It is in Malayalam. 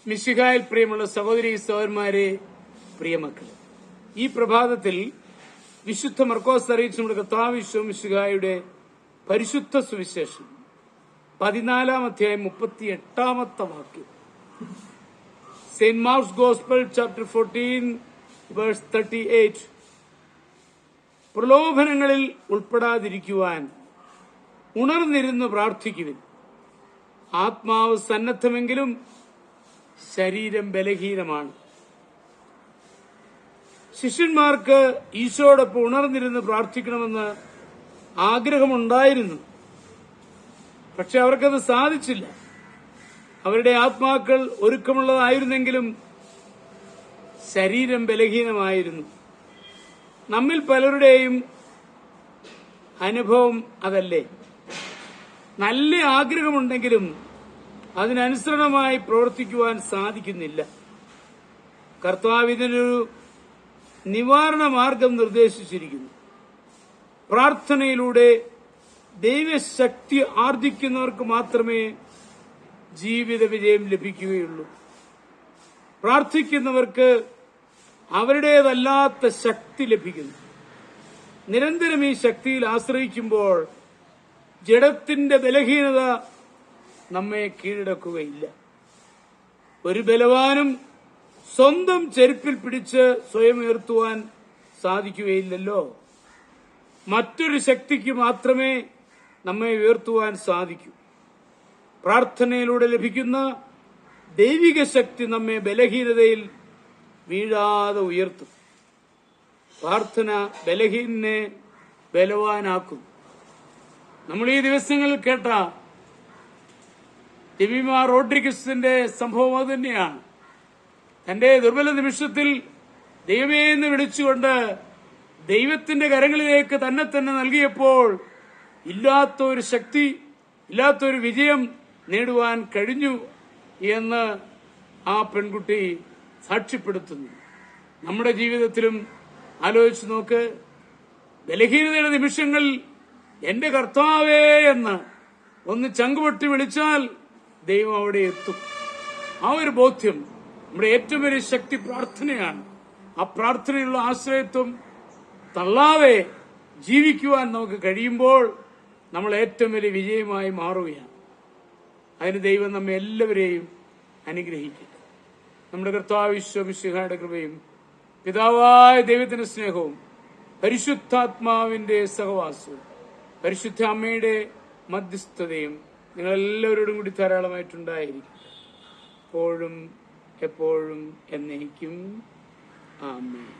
മിശിഹായിൽ പ്രിയമുള്ള സഹോദരി സഹോദരന്മാരെ, പ്രിയമക്കളെ, ഈ പ്രഭാതത്തിൽ വിശുദ്ധ മർക്കോസ് അറിയിച്ച നമ്മുടെ കർത്താവ് മിശിഹായുടെ പരിശുദ്ധ സുവിശേഷം 14 അധ്യായം 38 വാക്യം. Saint Mark's gospel chapter 14 verse 38. പ്രലോഭനങ്ങളിൽ ഉൾപ്പെടാതിരിക്കുവാൻ ഉണർന്നിരുന്ന് പ്രാർത്ഥിക്കുവിൻ. ആത്മാവ് സന്നദ്ധമെങ്കിലും ശരീരം ബലഹീനമാണ്. ശിഷ്യന്മാർക്ക് ഈശോയോടൊപ്പം ഉണർന്നിരുന്ന് പ്രാർത്ഥിക്കണമെന്ന് ആഗ്രഹമുണ്ടായിരുന്നു. പക്ഷെ അവർക്കത് സാധിച്ചില്ല. അവരുടെ ആത്മാക്കൾ ഒരുക്കമുള്ളതായിരുന്നെങ്കിലും ശരീരം ബലഹീനമായിരുന്നു. നമ്മിൽ പലരുടെയും അനുഭവം അതല്ലേ? നല്ല ആഗ്രഹമുണ്ടെങ്കിലും അതിനനുസരണമായി പ്രവർത്തിക്കുവാൻ സാധിക്കുന്നില്ല. കർത്താവ് ഇതിനൊരു നിവാരണ മാർഗം നിർദ്ദേശിച്ചിരിക്കുന്നു. പ്രാർത്ഥനയിലൂടെ ദൈവശക്തി ആർജിക്കുന്നവർക്ക് മാത്രമേ ജീവിത വിജയം ലഭിക്കുകയുള്ളൂ. പ്രാർത്ഥിക്കുന്നവർക്ക് അവരുടേതല്ലാത്ത ശക്തി ലഭിക്കുന്നു. നിരന്തരം ഈ ശക്തിയിൽ ആശ്രയിക്കുമ്പോൾ ജഡത്തിന്റെ ബലഹീനത നമ്മെ കീഴടക്കുകയില്ല. ഒരു ബലവാനും സ്വന്തം ചെരുപ്പിൽ പിടിച്ച് സ്വയം ഉയർത്തുവാൻ സാധിക്കുകയില്ലല്ലോ. മറ്റൊരു ശക്തിക്ക് മാത്രമേ നമ്മെ ഉയർത്തുവാൻ സാധിക്കൂ. പ്രാർത്ഥനയിലൂടെ ലഭിക്കുന്ന ദൈവിക ശക്തി നമ്മെ ബലഹീനതയിൽ വീഴാതെ ഉയർത്തും. പ്രാർത്ഥന ബലഹീനനെ ബലവാനാക്കും. നമ്മൾ ഈ ദിവസങ്ങളിൽ കേട്ട ജെമിമ റോഡ്രിഗസിന്റെ സംഭവം അത് തന്നെയാണ്. തന്റെ ദുർബല നിമിഷത്തിൽ ദൈവമേ എന്ന് വിളിച്ചുകൊണ്ട് ദൈവത്തിന്റെ കരങ്ങളിലേക്ക് തന്നെ നൽകിയപ്പോൾ ഇല്ലാത്തൊരു ശക്തി, ഇല്ലാത്തൊരു വിജയം നേടുവാൻ കഴിഞ്ഞു എന്ന് ആ പെൺകുട്ടി സാക്ഷ്യപ്പെടുത്തുന്നു. നമ്മുടെ ജീവിതത്തിലും ആലോചിച്ച് നോക്ക്. ബലഹീനതയുടെ നിമിഷങ്ങളിൽ എന്റെ കർത്താവേ എന്ന് ഒന്ന് ചങ്കുപൊട്ടി വിളിച്ചാൽ ദൈവം അവിടെ എത്തും. ആ ഒരു ബോധ്യം നമ്മുടെ ഏറ്റവും വലിയ ശക്തി പ്രാർത്ഥനയാണ്. ആ പ്രാർത്ഥനയുള്ള ആശ്രയത്വം തള്ളാതെ ജീവിക്കുവാൻ നമുക്ക് കഴിയുമ്പോൾ നമ്മൾ ഏറ്റവും വലിയ വിജയമായി മാറുകയാണ്. അതിന് ദൈവം നമ്മെ എല്ലാവരെയും അനുഗ്രഹിക്കട്ടെ. നമ്മുടെ കർത്താവ് മിശിഹായുടെ കൃപയും പിതാവായ ദൈവത്തിന്റെ സ്നേഹവും പരിശുദ്ധാത്മാവിന്റെ സഹവാസവും പരിശുദ്ധ അമ്മയുടെ മധ്യസ്ഥതയും നിങ്ങളെല്ലാവരോടും കൂടി ധാരാളമായിട്ടുണ്ടായിരിക്കും, എപ്പോഴും എപ്പോഴും എന്നേക്കും. ആമേൻ.